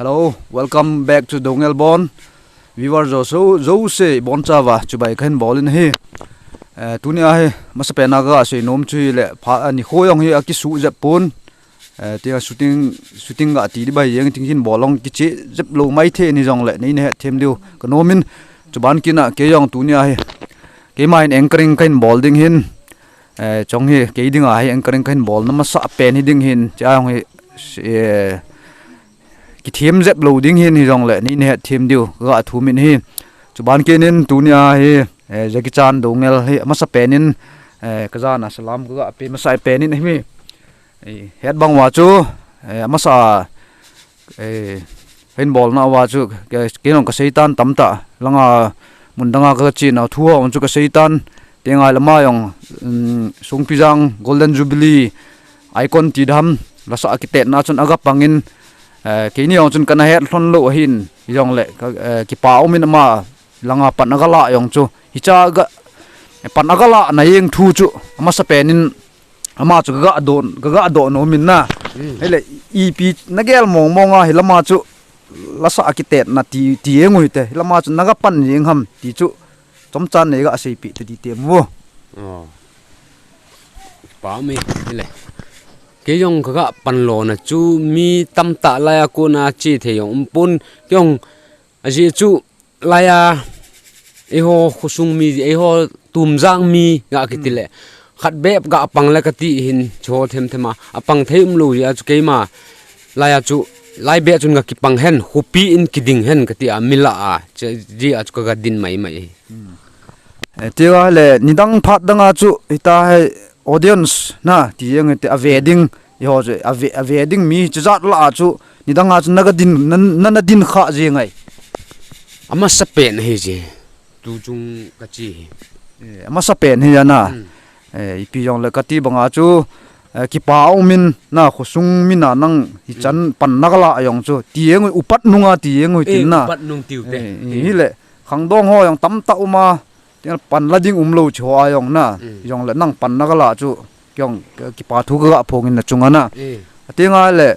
Hello, welcome back to Dongel Bon. Viewers zo se bon chawa chubai khan bolin he. Tunia he masapena ga se nom chui le pha ani khoyong he akisu japon. Tia shooting ga ti bai yeng tinghin bolong ki che jap lo mai the ni jong le nei ne them diu konomin chuban kina ke yong tunia he. Ke main anchoring kain bolding hin. Chong he ke ding a he anchoring kain bol na masa pen hi ding hin cha yong he ki thiam zep loading hin hi jong le ni ne thiam diu ga thu min hi chuban ke nin tunia hi Jackie Chan Dongel hi masa penin kazana salam ga pe masa penin hi mi head bang wa chu masa handball na wa chu ke nong ka seitan tamta langa mundanga ka chi na thuwa on chu ka seitan tengai lama yong sungpijang golden jubilee icon tidham lasa kitet na chun aga pangin ke ni ong chun kana het hlon lo hin yong le ki pau min ma langa panagala yong chu hicha ga panagala na yeng thu chu ama sa penin ama chu ga do no min na hele ep nagel monga hilama chu lasa akitet na ti engui te hilama chu naga pan yeng ham ti chu chomchan ne ga sei pi ti te mo pa mi hele cái dòng các bạn lò na chú mi tâm tạ lai cô na chi thế dòng pun cái dòng gì chú lai eho khusung mi eho tum giang mi gạ cái tile khát bẹp gạ pang lai cái ti hin cho thêm thêm mà pang thấy lu ya chú cái mà lai chú lai bẹp chú ngạ cái pang hen hupi in cái ding hen cái ti mila gì chú cái din mai mai tiwa le nidang phat danga chu ita audience na tieng te a wedding yo je a wedding mi chazat la chu nidanga chu naga din na din kha je ngai ama sapen he je tu chung ka chi ama sapen he na ipi yong le kati banga chu ki pau min na khosung mina nang hi chan pan nagala yong chu tieng upat nunga tieng tin na upat nung tiu te hi le khangdong ho yong tam ta uma pan lading umlo chwa yong na yong le nang pan nagala chu kyong ki pa thu ga phongin na chunga na atenga le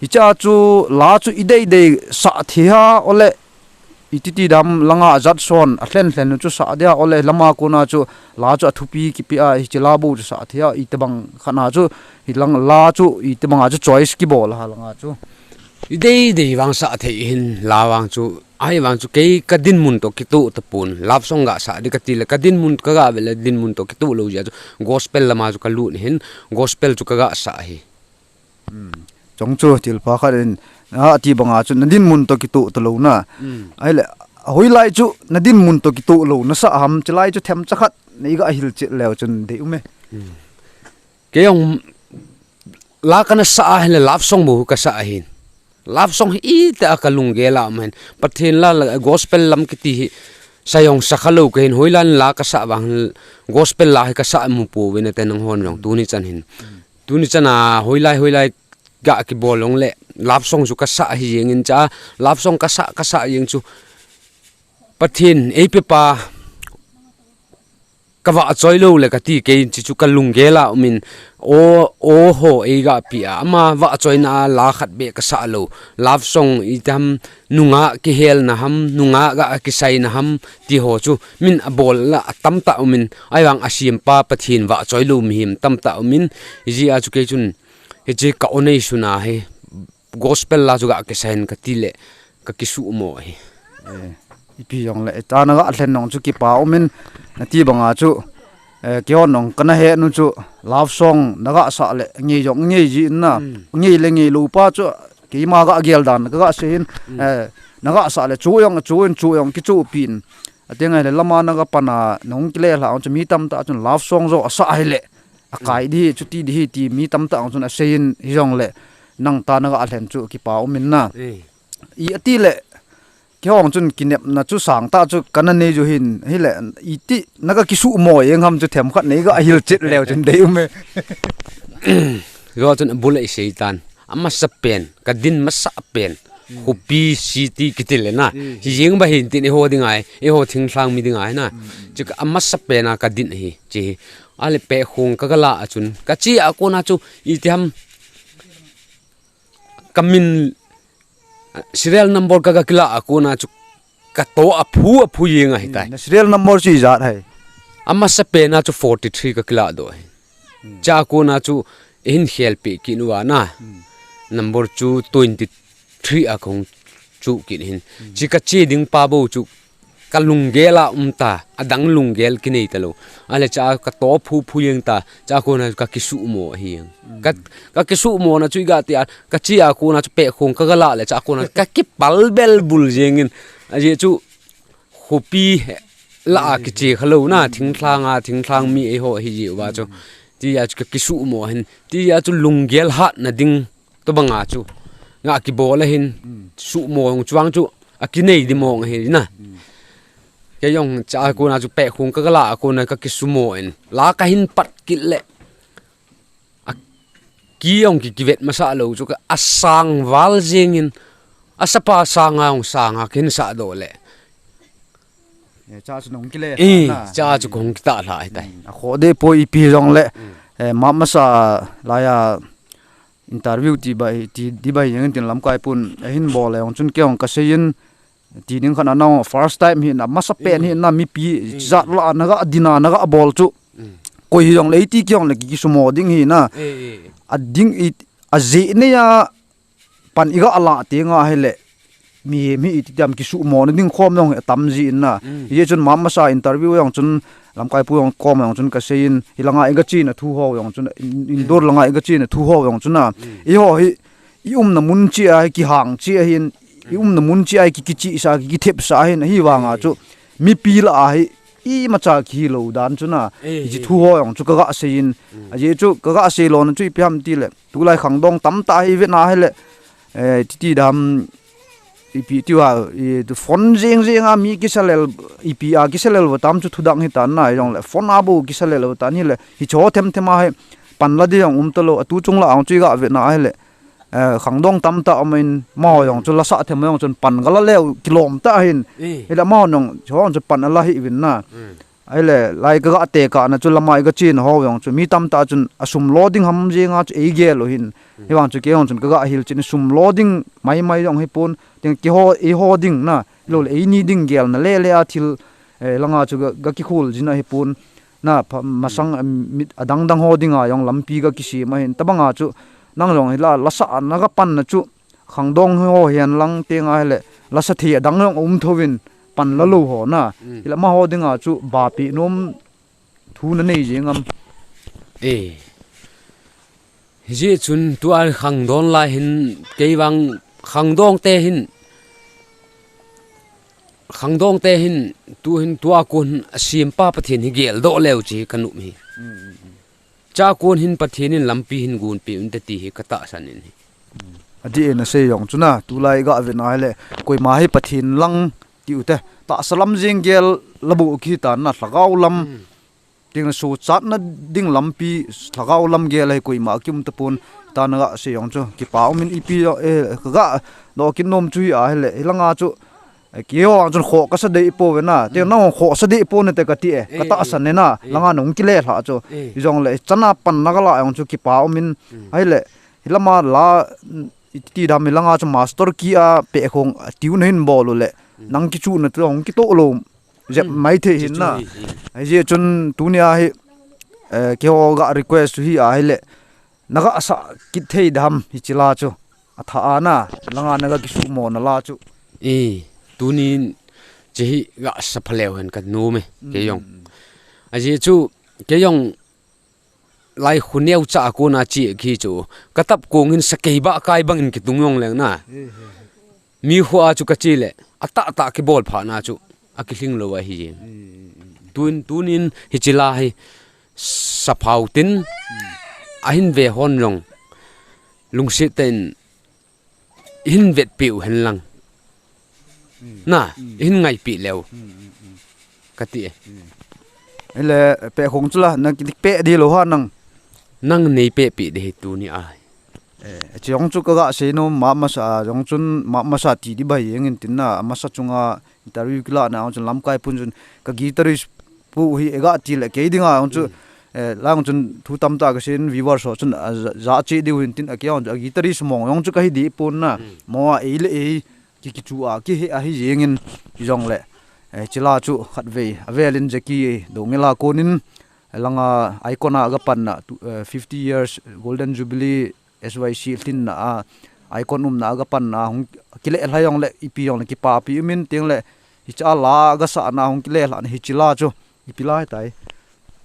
hicha chu la chu idei sa thia ole ititi dam langa zat son atlen chu sa dia ole lama ko na chu la chu athupi ki pia hi chila bu chu sa thia itbang khana chu hilang la chu itbang chu choice ki bol ha langa chu idei wang sa the hin lawang chu ai wang chu ke kadin mun to kitu tapun love song ga sa di katil kadin mun ka ga bel din mun to kitu lo ja gospel lama chu kalu hin gospel chu ka ga sa hi chong chu til pa kharin a ti banga chu nadin mun to kitu to lo na ai le hoi lai chu nadin mun to kitu lo na sa ham chlai chu them chakhat nei ga hil che lew chun de ume ke yong la kana sa hele love song mu ka sa hin love song hi ta kalung gela man pathin la gospel lam kiti sayong sakhalo ke hin hoilan la ka sa bang gospel la ka sa mu pu wena te nang hon rong tuni chan hin tuni chana hoilai ga ki bolong le love song chu ka sa hi yeng in cha love song ka sa yeng chu pathin epe pa kawa choilo le kati ke chi chu kalung gela min o ho e ga pia ama wa choina la khat be ka sa lo love song itam nunga ki hel na ham nunga ga ki sai na ham ti ho chu min abol la tam ta min aiwang asim pa pathin wa choilo mi him tam ta min ji a chu ke chun he je ka onei suna he gospel la chu ga ke sain ka ti le ka ki su mo he ipi yong le ta na ga thlen nong chu ki pa min na ti banga chu kyo nong kana he nu chu love song naga sa le ngi jong ngi ji na ngi le ngi lu pa chu ki ma ga gel dan ga sein naga sa le chu yong ki chu pin atenga le lama naga pana nong ki le la on chu mi tam ta chu love song zo sa ai le akai di chu ti di ti mi tam ta on chu na sein yong le nang ta naga thlen chu ki pa min na I ati le kyong chun kinep na chu sang ta chu kana ne ju hin hile iti naga kisu mo yeng ham chu them khat nei ga hil chit lew chun dei me go chun bulai seitan amma sapen kadin masa pen hupi city kitile na yeng ba hin tin ho dingai e ho thing thlang mi dingai na chu amma sapena kadin hi chi ale pe khung ka gala achun ka chi a ko na chu itiam kamin serial number ka kila aku na chu ka to aphu yenga hitai serial number chi zat hai ama sa pe na chu 43 ka kila do cha ko na chu in help ki nuwa na number chu 23 akong chu kin hin chi ka chi ding pa bo chu kalunggela umta adang lunggel kinai talo ale cha ka to phu yeng ta cha ko na ka kisu mo hiang ka kisu mo na chui ga ti ka chi a ko na chu pe khong ka gala le cha ko na ka ki palbel bul jengin aje chu hopi la ki chi khalo na thing thlang mi e ho hi ji wa chu ti ya chu ka kisu mo hin ti ya chu lunggel hat na ding to banga chu nga ki bola hin su mo chuang chu akinei di mo hi na cái dòng cha cô nào chụp bẹ khung cái lạ cô này cái sumo en lá cái hin pat kít lệ kí ông kí vẹt mà sa lâu cho cái asang val jengin asapa sang à cái sa đồ lệ cha chu nong ki le cha chu kong ta lại tay kho de po ipi rong le ma sa la ya interview ti bai yang tin lam kai pun hin bol le ong chun ke ong ka sein ti ning khana no first time hi na masa pen hi na mi pi zat la na ga dina na ga bol chu ko hi yong le ti kyong le ki sumo ding hi na a ding it a ze ne ya pan iga ala te nga hele mi ti dam ki sumo na ding khom nong tam ji na ye chun ma sa interview yong chun lam kai pu yong kom yong chun ka sein hilanga inga chi na thu ho yong chun indoor langa inga chi na thu ho yong chun na i ho hi i na mun chi a ki hang chi a hin na mun chi ai ki chi sa ki thep sa hin hi wanga chu mi pi la ai i ma cha ki lo dan chu na ji thu ho yong chu ka ga sein a je chu ka ga se lo na chu piam ti le tu lai khang dong tam ta hi ve na he le ti dam i pi ti wa tu phone jeng a mi ki salel i pi a ki salel wa tam chu thudang hi tan na yong le phone a bu ki salel wa tan hi le hi cho them thema he pan la de yong to lo atu chung la ang chu ga ve na he le khang dong tam ta amin mo yong chu la sa them yong chun pan gala le kilom ta hin ila mo nong chong chu pan ala hi win na ai le lai ga te ka na chu lamai ga chin ho yong chu mi tam ta chun asum loading ham je nga chu e ge lo hin hi wang chu ke yong chun ga hil chin sum loading mai yong hi pun ting ki ho e ho ding na lo le ni ding gel na le a thil langa chu ga ki khul jina hi pun na masang adang ho ding a yong lampi ga ki si ma hin tabanga chu nang rong la sa na ga pan na chu khang dong ho hian lang te nga le la sa thi dang rong thovin pan la lo ho na ila ma ho dinga chu ba pi nom thu na nei jengam ji chun tu al khang don la hin keiwang khang dong te hin tu hin tua kun sim pa pathin hi gel do leu chi kanu mi cha kon hin pathin in lampi hin gun pi un te ti hi kata sanin hi adi na se yong chuna tu lai ga ve na le koi ma hi pathin lang ti u te ta salam jeng gel labu ki ta na thagau lam ting na su chat na ding lampi thagau lam gel ai koi ma kim ta pun ta na ga se yong chu ki pa min ipi ga no kin nom chui a hele hilanga chu ki ho chun kho ka sa dei po we na te na kho sa dei po ne te ka ti ka ta san ne na langa nong ki le tha chu jong le chana pan na ga la yong chu ki pa min ai le hilama la ti da mi langa chu master ki a pe khong tiu na hin bol le nang ki chu na to ong ki to lo je mai the hin na ai je chun tunia hi ke ho ga request hi a hele naga sa ki thei dam hi chila chu atha ana langa naga ki su mo na la chu tunin chehi ga saphaleu hen ka nu me ke yong aje chu ke yong lai khuneu cha ko na chi khi chu katap kong in sakei ba kai bang in ki tungyong leng na mi hua chu ka chi le ata ki bol pha na chu akihling lo wa hi tunin hi chila hi saphau tin ahin ve hon long lungsi ten hin vet piu hen lang na hin ngai pi leo kati ele pe khong chula na ki pe di lo ha nang nei pe pi de tu ni a chong chu ka ga se no ma ma sa jong chun ma sa ti di bai yeng in tin na ma sa chunga interview kila na chun lam kai pun chun ka guitarist pu hi ega ti le ke dinga ong chu lang chun thu tam ta ka sin viewer so chun za chi diu hin tin akion gitari smong yong chu ka hi di pun na mo e le e ki chu a ki a hi yengin jong le chila chu khat ve avelin jeki dongela konin langa icona ga pan na 50 years golden jubilee SYC tin na icon na ga pan na hung kile hlayong le ipi yong ki pa pi min ting le hi cha la ga sa na hung kile la hi chila chu ipilai tai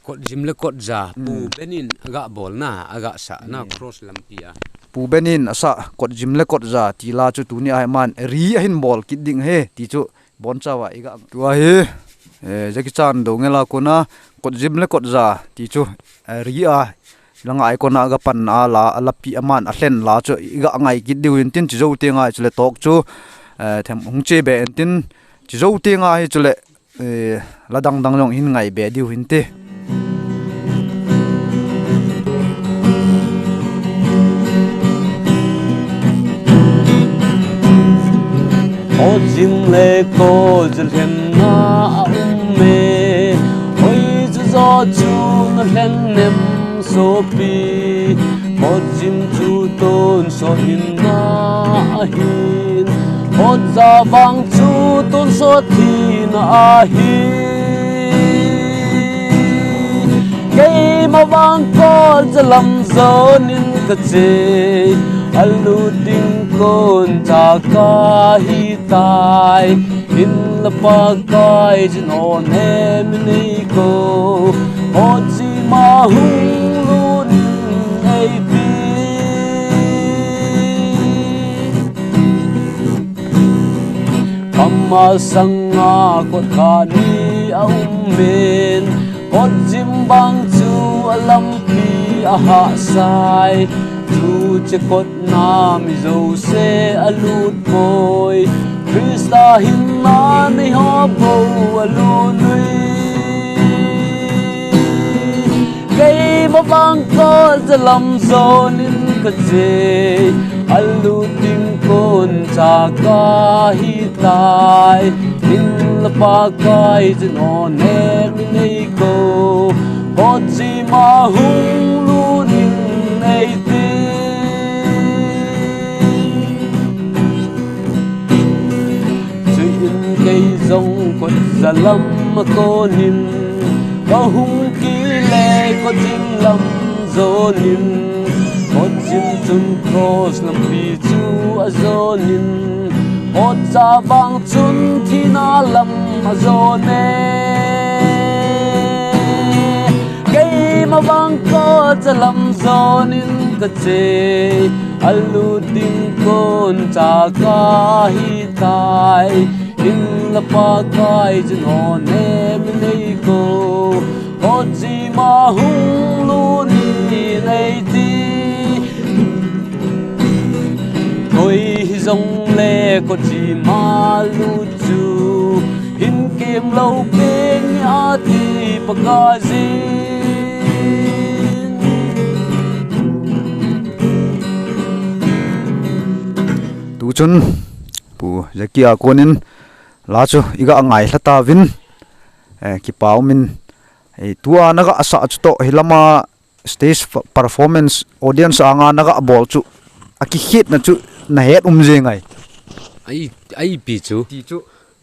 kot jim le kot za pu benin aga bol na aga sa na cross lampia pu benin asa kot jim le kot za ti la chu tu ni ai man ri hin bol kit ding he ti chu bon chawa iga tua he jaki chan do ngela kona kot jim le kot za ti chu ri a langa ai kona ga pan a la alapi aman a hlen la chu iga ngai kit diu tin chi zo te ngai chule tok chu them hung che be tin chi zo te ngai chule ladang dang long hin ngai be diu hin te o jim le ko jlen na me oi zu zo chu na hlen nem so pi o jim chu ton so hin na hin o za bang chu ton so thi na hin ke ma bang ko zalam zo nin ka che alu ding kon ta ka hi tai in la pa kai jin on em nei ko o chi ma hung lun ei pi amma sanga ko kha ni au men o jim bang chu alam pi a ha sai tu che kot na mi zo se alut boy Krista hin na ni ho bo alunui kai ma bang ko zalam zon in ka je aluting kon cha ka hi tai in la pa kai jin on em nei ko ho chi ma hung lu nin nei ti cây rong quật già lâm cô nín có hung ký lệ có chim lâm dô nín có chim chun cross lâm pi chu a dô nín hốt ra vang chun thi na lâm a dô nè cây mà vang có cha lâm dô nín ka che alu ding kon cha ka hi tai in la pa kai jin on em nei ko ho chi ma hung lu ni nei ti thôi dòng lệ có chi ma lu chu hin kim lâu bên a ti pa ka ji tu chun pu zakia konin la chu iga ngai hlata vin ki pau min tua naga asa chu to hilama stage performance audience anga naga bol chu aki hit na chu na het je ngai ai pi chu ti chu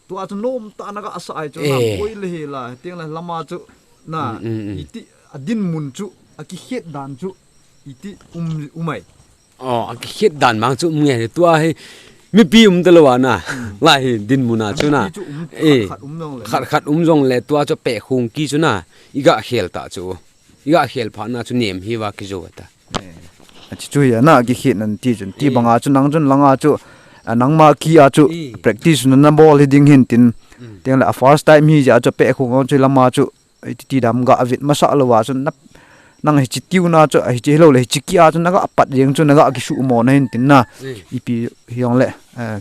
tua chu nom ta naga asa ai chu na koi le la teng la lama chu na iti adin mun chu aki hit dan chu iti umai aki hit dan mang chu nge tua he mi pi telawa na lai din muna chu na khat jong le tua cho pe khung ki chu na iga hel ta chu iga hel pha na chu nem hi wa ki jo ta chu ya na ki hit nan ti chun ti banga chu nang chun langa chu nangma ki a chu practice na ball hitting hin tin teng la first time hi ja cho pe khung chu lama chu ti dam ga avit masa lawa chu nang hi chitiu na chu hi chelo le chikia chu naga apat jeng chu naga ki su mo na hin tin na ipi hiong le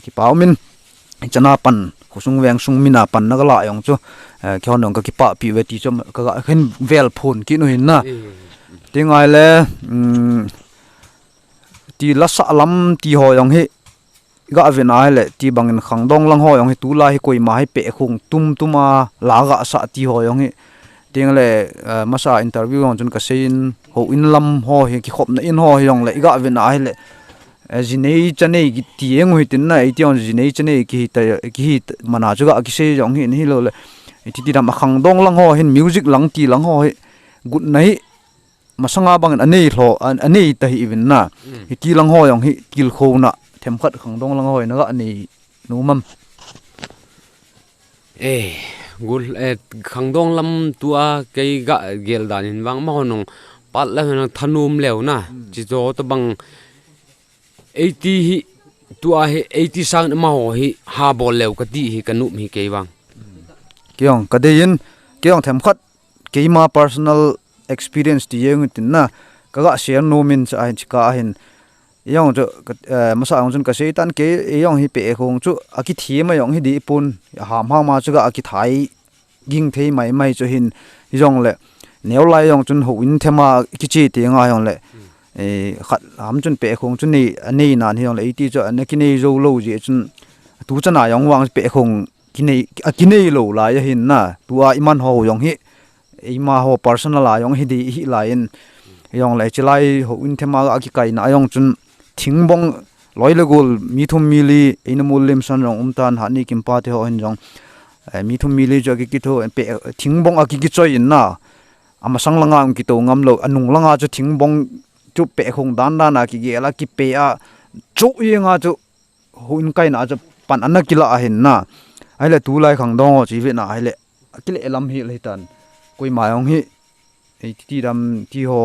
ki pau min chana pan khosung weng sung mina pan naga la yong chu khon nong ka ki pa pi we ti chom ka khen vel phun ki no hin na tingai le ti la sa lam ti ho yong hi ga avenai le ti bangin khangdong lang ho yong hi tu la hi koi ma hi pe khung tum tuma la ga sa ti ho yong hi tiếng lệ masa interview hong chun ka sein ho in lam ho hi ki khop na in ho yong le ga vin ai le jinei chanei ki tieng hui tin na ition jinei chanei ki mana chu ga ki se yong hi lo le ti dam khang dong lang ho hin music lang ti lang ho hi good nai masanga bang anei hlo anei ta hi vin na hi ti lang ho yong hi kil kho na them khat khang dong lang ho na ga ani numam gul khang dong lam tua cái gạ gel dan in wang ma honong pat la na thanum leo na chi zo to bang 80 hi tua hi 80 sang ma ho hi ha bol leo ka ti hi kanu mi ke wang kyong kadein kyong them khat keima personal experience ti yeng tin na kaga share no min cha hin ka hin yong chu masa ong chun ka seitan ke yong hi pe khong chu aki thi ma yong hi di pun ha ma chu ga aki thai ging thei mai chu hin yong le neu lai yong chun ho in thema ki chi ti nga yong le khat ham chun pe khong chun ni ani nan hi yong le ti chu an ki nei zo lo ji chun tu chana yong wang pe khong ki nei lo la ya hin na tua iman ho yong hi ima ho personal la yong hi di hi lain yong le chilai ho in thema aki kai na yong chun thingbong loilagul mithum mili inamul limsan rong umtan hani kimpa te ho hinjong mithum mili jogi ki tho pe thingbong aki ki choi in na ama sanglanga ang ki to ngamlo anung langa chu thingbong chu pe khong dan na ki ge la ki pe a chu yenga chu huin kai na chu pan anakila a hin na aile tu lai khang dong chi ve na aile akile elam hi le tan koi mayong hi ti dam ti ho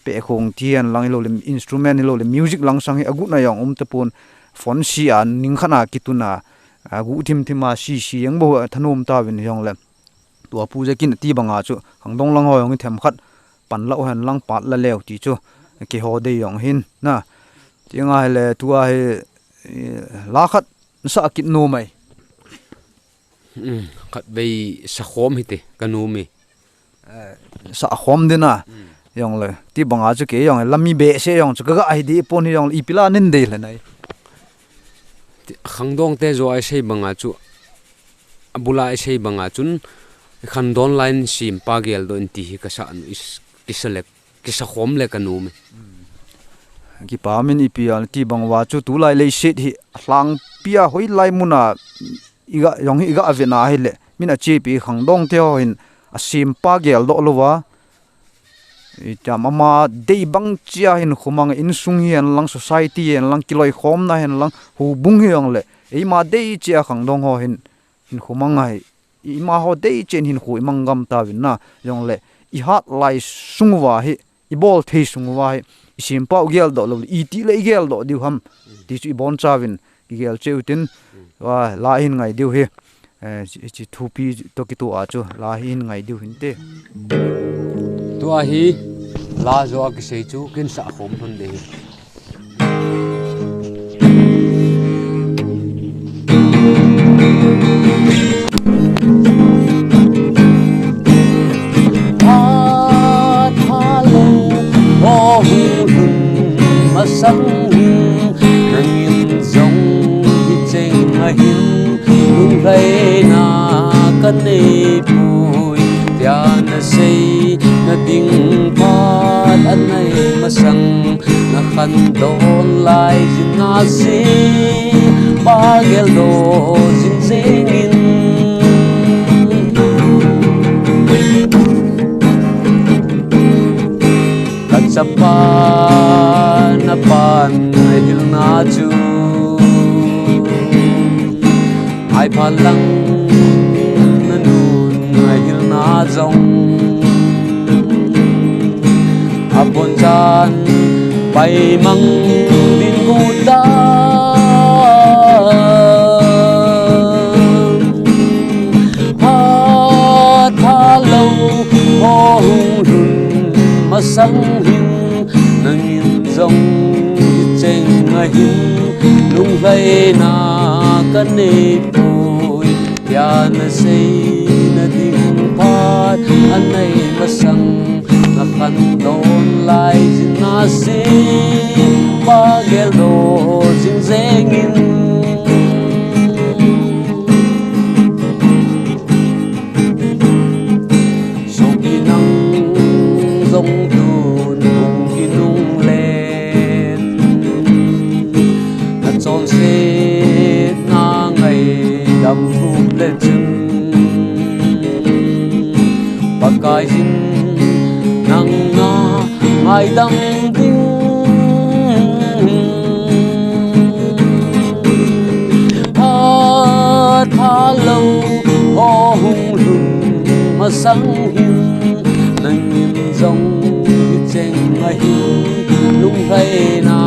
pe khong tian lang lo le instrument lo le music lang sang hi agu na yong tapon phone si an ning khana kituna agu thima si yang bo thanom ta win yong le to pu je kin ti banga chu khangdong lang ho yong them khat pan la han lang pat la lew ti chu ki ho de yong hin na tinga le tua he la khat sa kit no mai khat bei sa khom hi te kanu mi sa khom de na yong le ti banga chu ke yong lami be se yong chu ga ai di pon yong ipila nin de le nai khangdong te zo ai sei banga chu abula ai sei banga chun khandon line sim pa gel don ti hi ka sa anu is kiselek kisa khom le kanu mi ki pa min ipia ti bangwa chu tu lai le sit hi hlang pia hoi lai muna iga yong hi iga avena hi le mina chi pi khangdong te ho in asim pa gel do lowa ita mama dei bang chia hin khumang in sung hian lang society en lang kiloi khom na hen lang hu bung hiang le ei ma dei chia khangdong ho hin khumang ai i ma ho dei chen hin khu mangam ta win na yong le i hat lai sungwa hi i bol thei sungwa hi sim pa gel do lo i ti le gel do diu ham ti chu i bon chawin gel cheutin wa la hin ngai diu hi chi thupi to ki tu a chu la hin ngai diu hin te tua hi la zo ak sei chu kin sa khom thon de masang nangin zong hi cheng a hin lung lai na kan nei pui tia na sei na ding pat an nei masang na khan don lai jin na si ba gel do jin zengin Kacapan pan hil na chu ai palang na nun hil na zong apon chan bay mang din ku ta ha tha lâu ho hun masang hin nangin zong cheng a hin lung lai na kan nei pui ya na sei na ding pat an nei masang na kan don lai jin na se ba gel do jin zengin dam thup le chun pakai hin nang nga ngai dang ding tha lâu ho hung lùn mà sáng hin nang nhìn dòng chênh ngay lung hay na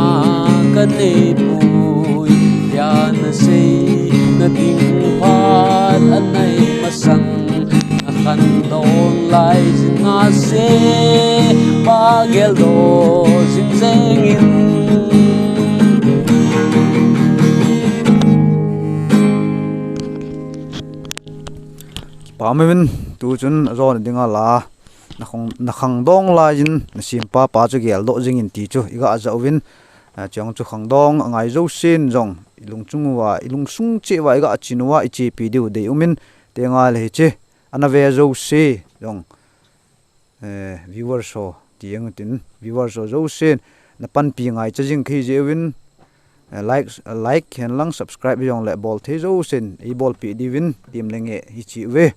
kan e pui ya na sei na ding phat an nei masang na kan don lai jin nga se ba gel do jin zeng in pa min tu chun ron dinga la na khang dong la jin na sim pa chu gel do jing in ti chu iga azawin chang chu khang dong angai zo sin jong ilung chungwa ilung sung che wa iga chinwa ichi pi diu de umin tenga le che ana ve zo se jong viewer so tiang tin viewer so zo sin na pan pi ngai cha jing khi je win like hen lang subscribe yong le bol the zo sin e bol pi di win tim lenge hi chi we